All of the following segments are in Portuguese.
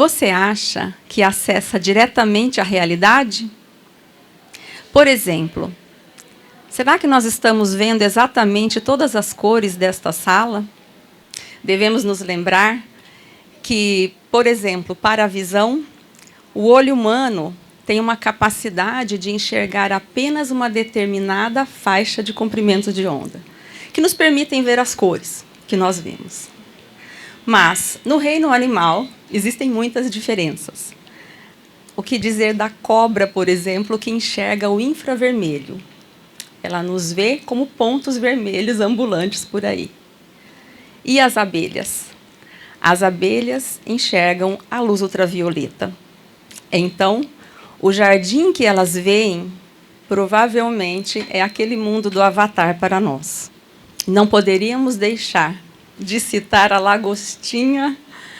Você acha que acessa diretamente a realidade? Por exemplo, será que nós estamos vendo exatamente todas as cores desta sala? Devemos nos lembrar que, por exemplo, para a visão, o olho humano tem uma capacidade de enxergar apenas uma determinada faixa de comprimento de onda, que nos permitem ver as cores que nós vemos. Mas, no reino animal, existem muitas diferenças. O que dizer da cobra, por exemplo, que enxerga o infravermelho? Ela nos vê como pontos vermelhos ambulantes por aí. E as abelhas? As abelhas enxergam a luz ultravioleta. Então, o jardim que elas veem, provavelmente, é aquele mundo do Avatar para nós. Não poderíamos deixar de citar a lagostinha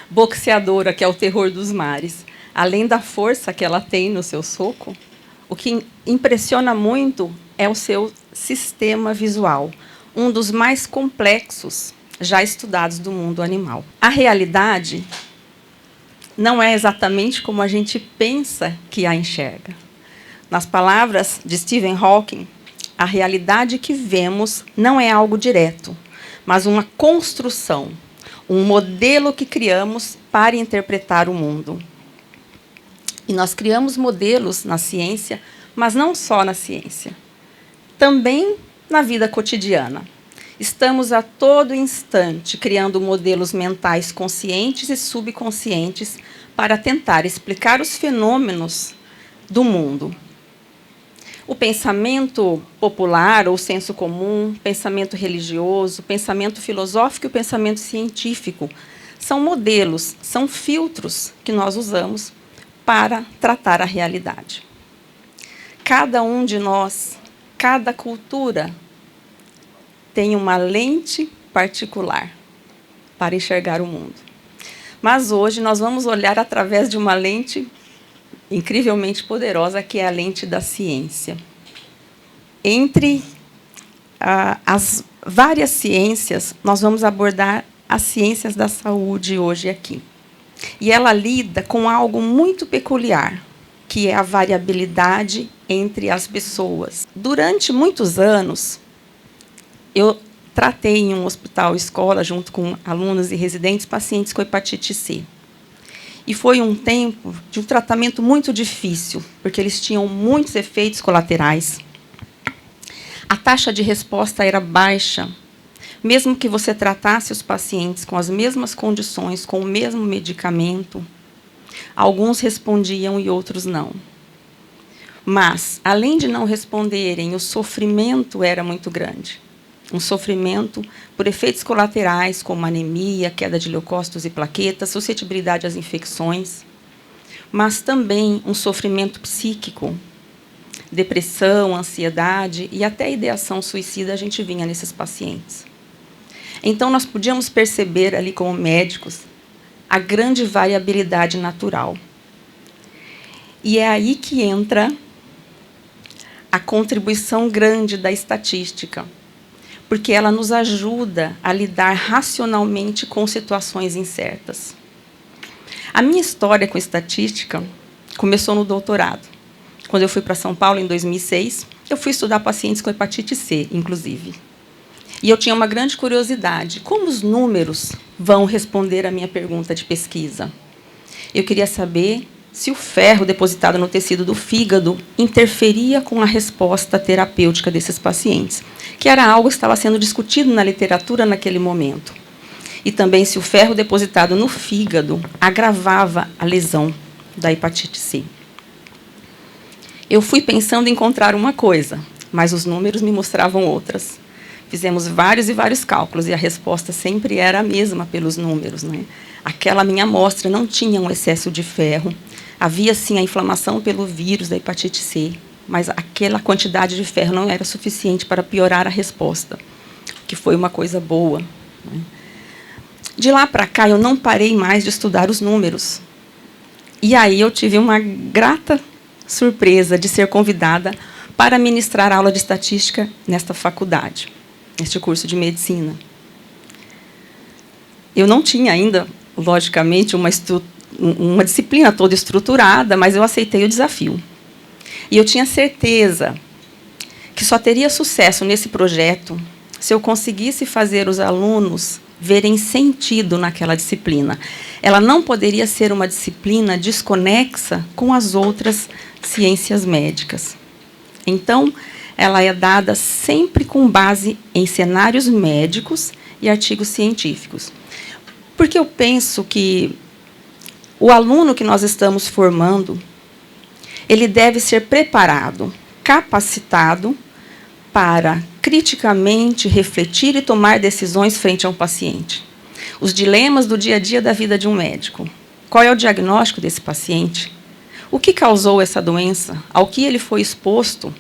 boxeadora, que é o terror dos mares. Além da força que ela tem no seu soco, o que impressiona muito é o seu sistema visual, um dos mais complexos já estudados do mundo animal. A realidade não é exatamente como a gente pensa que a enxerga. Nas palavras de Stephen Hawking, a realidade que vemos não é algo direto, mas uma construção, um modelo que criamos para interpretar o mundo. E nós criamos modelos na ciência, mas não só na ciência, também na vida cotidiana. Estamos a todo instante criando modelos mentais conscientes e subconscientes para tentar explicar os fenômenos do mundo. O pensamento popular ou senso comum, pensamento religioso, pensamento filosófico e o pensamento científico são modelos, são filtros que nós usamos para tratar a realidade. Cada um de nós, cada cultura, tem uma lente particular para enxergar o mundo. Mas hoje nós vamos olhar através de uma lente incrivelmente poderosa, que é a lente da ciência. Entre as várias ciências, nós vamos abordar as ciências da saúde hoje aqui. E ela lida com algo muito peculiar, que é a variabilidade entre as pessoas. Durante muitos anos, eu tratei em um hospital escola, junto com alunos e residentes, pacientes com hepatite C. E foi um tempo de um tratamento muito difícil, porque eles tinham muitos efeitos colaterais. A taxa de resposta era baixa. Mesmo que você tratasse os pacientes com as mesmas condições, com o mesmo medicamento, alguns respondiam e outros não. Mas, além de não responderem, o sofrimento era muito grande. Um sofrimento por efeitos colaterais, como anemia, queda de leucócitos e plaquetas, suscetibilidade às infecções, mas também um sofrimento psíquico, depressão, ansiedade e até ideação suicida a gente vinha nesses pacientes. Então, nós podíamos perceber ali, como médicos, a grande variabilidade natural. E é aí que entra a contribuição grande da estatística, porque ela nos ajuda a lidar racionalmente com situações incertas. A minha história com estatística começou no doutorado. Quando eu fui para São Paulo, em 2006, eu fui estudar pacientes com hepatite C, inclusive. E eu tinha uma grande curiosidade. Como os números vão responder à minha pergunta de pesquisa? Eu queria saber se o ferro depositado no tecido do fígado interferia com a resposta terapêutica desses pacientes, que era algo que estava sendo discutido na literatura naquele momento. E também se o ferro depositado no fígado agravava a lesão da hepatite C. Eu fui pensando em encontrar uma coisa, mas os números me mostravam outras. Fizemos vários e vários cálculos, e a resposta sempre era a mesma pelos números, né? Aquela minha amostra não tinha um excesso de ferro. Havia, sim, a inflamação pelo vírus da hepatite C, mas aquela quantidade de ferro não era suficiente para piorar a resposta, que foi uma coisa boa, né? De lá para cá, eu não parei mais de estudar os números. E aí eu tive uma grata surpresa de ser convidada para ministrar aula de estatística nesta faculdade, neste curso de medicina. Eu não tinha ainda, logicamente, uma uma disciplina toda estruturada, mas eu aceitei o desafio. E eu tinha certeza que só teria sucesso nesse projeto se eu conseguisse fazer os alunos verem sentido naquela disciplina. Ela não poderia ser uma disciplina desconexa com as outras ciências médicas. Então, ela é dada sempre com base em cenários médicos e artigos científicos. Porque eu penso que o aluno que nós estamos formando, ele deve ser preparado, capacitado para criticamente refletir e tomar decisões frente a um paciente. Os dilemas do dia a dia da vida de um médico. Qual é o diagnóstico desse paciente? O que causou essa doença? Ao que ele foi exposto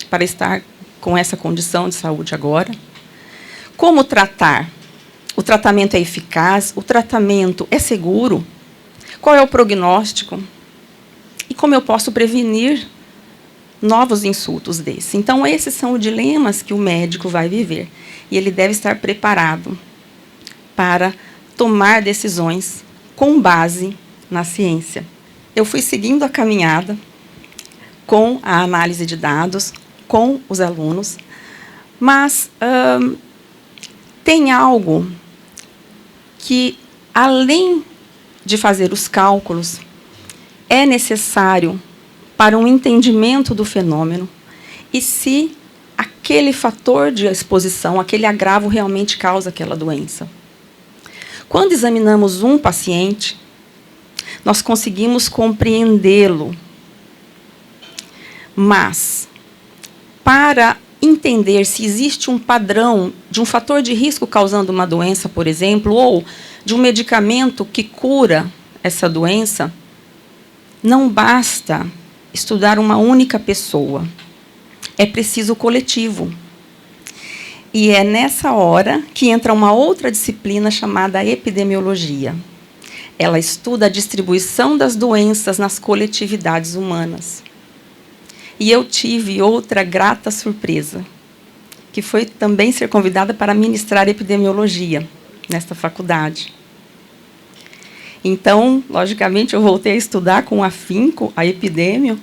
para estar com essa condição de saúde agora? Como tratar? O tratamento é eficaz? O tratamento é seguro? Qual é o prognóstico? E como eu posso prevenir novos insultos desses? Então, esses são os dilemas que o médico vai viver. E ele deve estar preparado para tomar decisões com base na ciência. Eu fui seguindo a caminhada com a análise de dados, com os alunos, mas tem algo que, além de fazer os cálculos, é necessário para um entendimento do fenômeno e se aquele fator de exposição, aquele agravo realmente causa aquela doença. Quando examinamos um paciente, nós conseguimos compreendê-lo, mas para entender se existe um padrão de um fator de risco causando uma doença, por exemplo, ou de um medicamento que cura essa doença, não basta estudar uma única pessoa. É preciso o coletivo. E é nessa hora que entra uma outra disciplina chamada epidemiologia. Ela estuda a distribuição das doenças nas coletividades humanas. E eu tive outra grata surpresa, que foi também ser convidada para ministrar epidemiologia nesta faculdade. Então, logicamente, eu voltei a estudar com afinco a epidemio,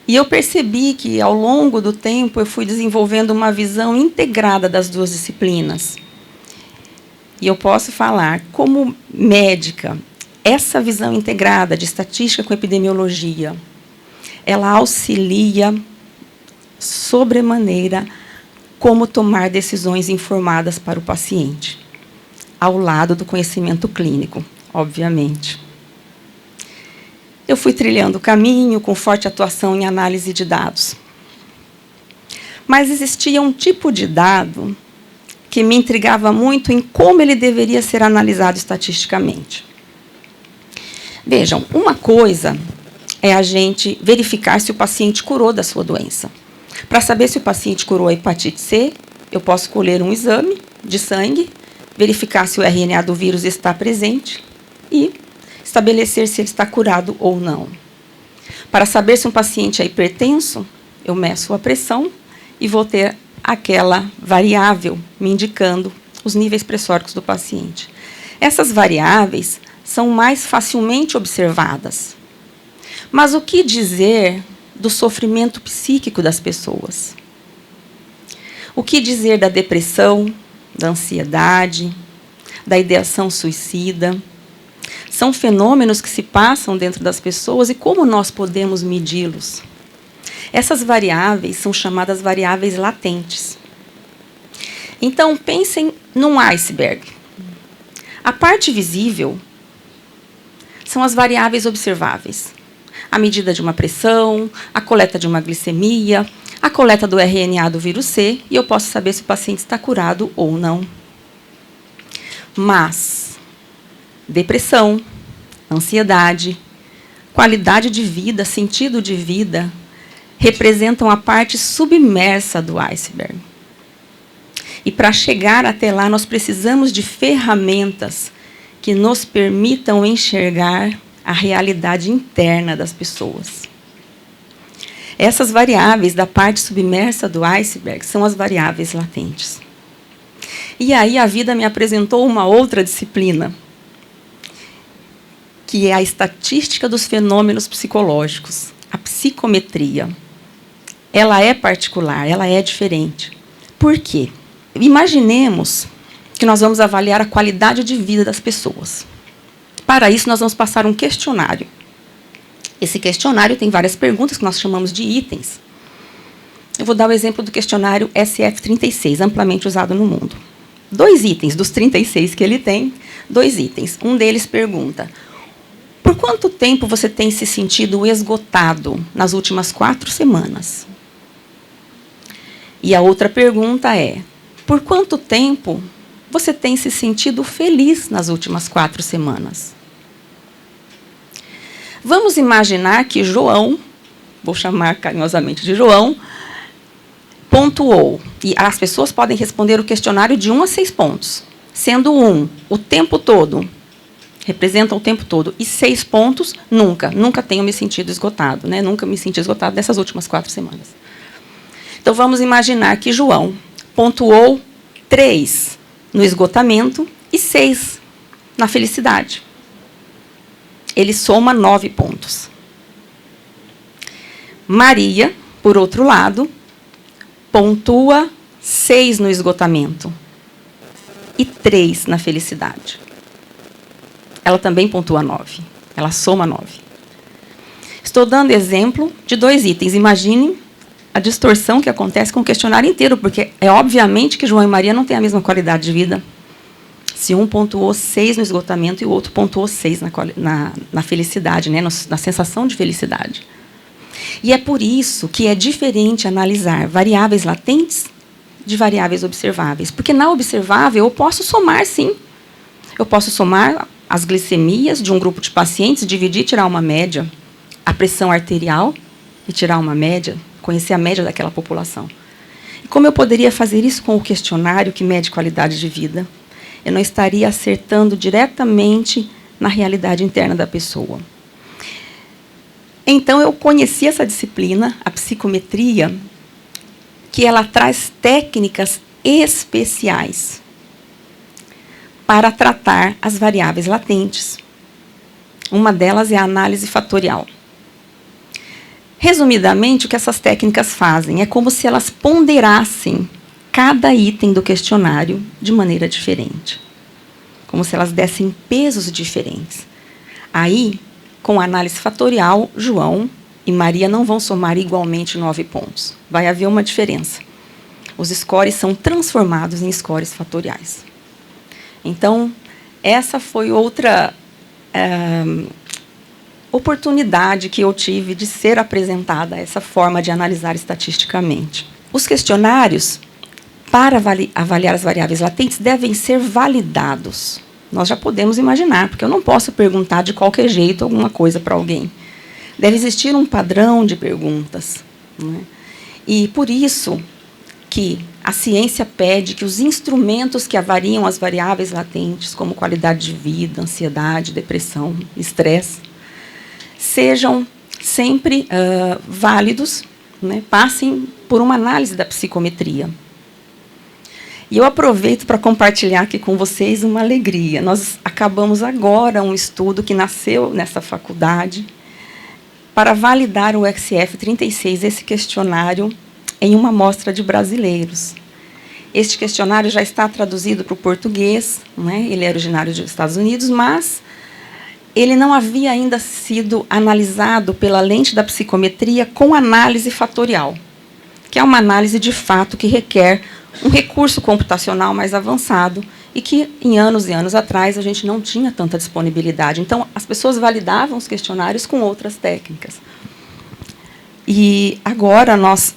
e eu percebi que, ao longo do tempo, eu fui desenvolvendo uma visão integrada das duas disciplinas. E eu posso falar, como médica, essa visão integrada de estatística com epidemiologia, ela auxilia sobremaneira como tomar decisões informadas para o paciente, ao lado do conhecimento clínico, obviamente. Eu fui trilhando o caminho com forte atuação em análise de dados. Mas existia um tipo de dado que me intrigava muito em como ele deveria ser analisado estatisticamente. Vejam, uma coisa é a gente verificar se o paciente curou da sua doença. Para saber se o paciente curou a hepatite C, eu posso colher um exame de sangue, verificar se o RNA do vírus está presente e estabelecer se ele está curado ou não. Para saber se um paciente é hipertenso, eu meço a pressão e vou ter aquela variável me indicando os níveis pressóricos do paciente. Essas variáveis são mais facilmente observadas. Mas o que dizer do sofrimento psíquico das pessoas? O que dizer da depressão, da ansiedade, da ideação suicida? São fenômenos que se passam dentro das pessoas e como nós podemos medi-los? Essas variáveis são chamadas variáveis latentes. Então, pensem num iceberg. A parte visível são as variáveis observáveis. A medida de uma pressão, a coleta de uma glicemia, a coleta do RNA do vírus C, e eu posso saber se o paciente está curado ou não. Mas depressão, ansiedade, qualidade de vida, sentido de vida, representam a parte submersa do iceberg. E para chegar até lá, nós precisamos de ferramentas que nos permitam enxergar a realidade interna das pessoas. Essas variáveis da parte submersa do iceberg são as variáveis latentes. E aí a vida me apresentou uma outra disciplina. que é a estatística dos fenômenos psicológicos, a psicometria. Ela é particular, ela é diferente. Por quê? Imaginemos que nós vamos avaliar a qualidade de vida das pessoas. Para isso, nós vamos passar um questionário. Esse questionário tem várias perguntas que nós chamamos de itens. Eu vou dar o exemplo do questionário SF36, amplamente usado no mundo. 2 itens, dos 36 que ele tem, 2 itens. Um deles pergunta: por quanto tempo você tem se sentido esgotado nas últimas 4 semanas? E a outra pergunta é: por quanto tempo você tem se sentido feliz nas últimas 4 semanas? Vamos imaginar que João, vou chamar carinhosamente de João, pontuou. E as pessoas podem responder o questionário de 1 a 6 pontos. Sendo 1, o tempo todo, representa o tempo todo, e 6 pontos, nunca. Nunca tenho me sentido esgotado, né? Nunca me senti esgotado nessas últimas 4 semanas. Então, vamos imaginar que João pontuou 3 no esgotamento e 6 na felicidade. Ele soma 9 pontos. Maria, por outro lado, pontua 6 no esgotamento e 3 na felicidade. Ela também pontua 9. Ela soma 9. Estou dando exemplo de 2 itens. Imaginem a distorção que acontece com o questionário inteiro, porque é obviamente que João e Maria não têm a mesma qualidade de vida. Se um pontuou 6 no esgotamento e o outro pontuou 6 na felicidade, né, na sensação de felicidade. E é por isso que é diferente analisar variáveis latentes de variáveis observáveis. Porque na observável eu posso somar, sim. Eu posso somar as glicemias de um grupo de pacientes, dividir e tirar uma média, a pressão arterial e tirar uma média, conhecer a média daquela população. E como eu poderia fazer isso com o questionário que mede qualidade de vida? Eu não estaria acertando diretamente na realidade interna da pessoa. Então, eu conheci essa disciplina, a psicometria, que ela traz técnicas especiais para tratar as variáveis latentes. Uma delas é a análise fatorial. Resumidamente, o que essas técnicas fazem é como se elas ponderassem cada item do questionário de maneira diferente. Como se elas dessem pesos diferentes. Aí, com a análise fatorial, João e Maria não vão somar igualmente 9 pontos. Vai haver uma diferença. Os scores são transformados em scores fatoriais. Então, essa foi outra oportunidade que eu tive de ser apresentada essa forma de analisar estatisticamente. Os questionários, para avaliar as variáveis latentes, devem ser validados. Nós já podemos imaginar, porque eu não posso perguntar de qualquer jeito alguma coisa para alguém. Deve existir um padrão de perguntas, né? E, por isso, que a ciência pede que os instrumentos que avaliam as variáveis latentes, como qualidade de vida, ansiedade, depressão, estresse, sejam sempre válidos, né? Passem por uma análise da psicometria. E eu aproveito para compartilhar aqui com vocês uma alegria. Nós acabamos agora um estudo que nasceu nessa faculdade para validar o XF36, esse questionário, em uma amostra de brasileiros. Este questionário já está traduzido para o português, né? Ele é originário dos Estados Unidos, mas ele não havia ainda sido analisado pela lente da psicometria com análise fatorial, que é uma análise de fato que requer um recurso computacional mais avançado e que, em anos e anos atrás, a gente não tinha tanta disponibilidade. Então, as pessoas validavam os questionários com outras técnicas. E agora nós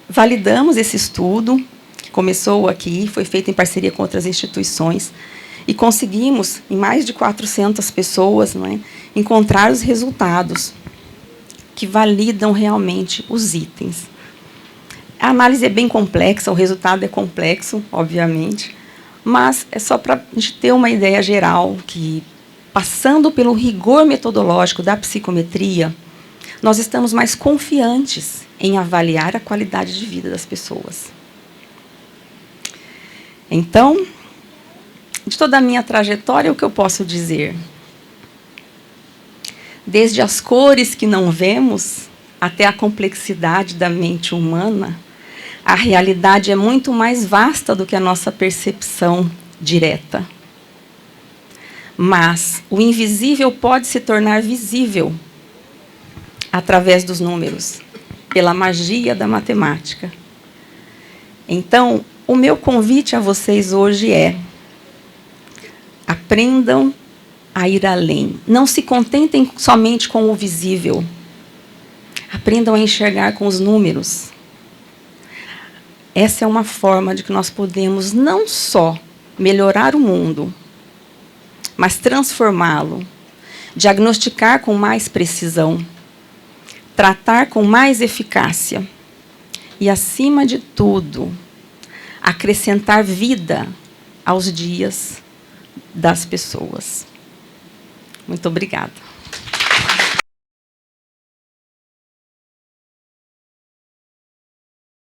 validamos esse estudo, que começou aqui, foi feito em parceria com outras instituições, e conseguimos, em mais de 400 pessoas, não é, encontrar os resultados que validam realmente os itens. A análise é bem complexa, o resultado é complexo, obviamente, mas é só para a gente ter uma ideia geral que, passando pelo rigor metodológico da psicometria, nós estamos mais confiantes em avaliar a qualidade de vida das pessoas. Então, de toda a minha trajetória, o que eu posso dizer? desde as cores que não vemos até a complexidade da mente humana, a realidade é muito mais vasta do que a nossa percepção direta. Mas o invisível pode se tornar visível através dos números, pela magia da matemática. Então, o meu convite a vocês hoje é: aprendam a ir além. Não se contentem somente com o visível. Aprendam a enxergar com os números. Essa é uma forma de que nós podemos não só melhorar o mundo, mas transformá-lo, diagnosticar com mais precisão, tratar com mais eficácia e, acima de tudo, acrescentar vida aos dias das pessoas. Muito obrigada.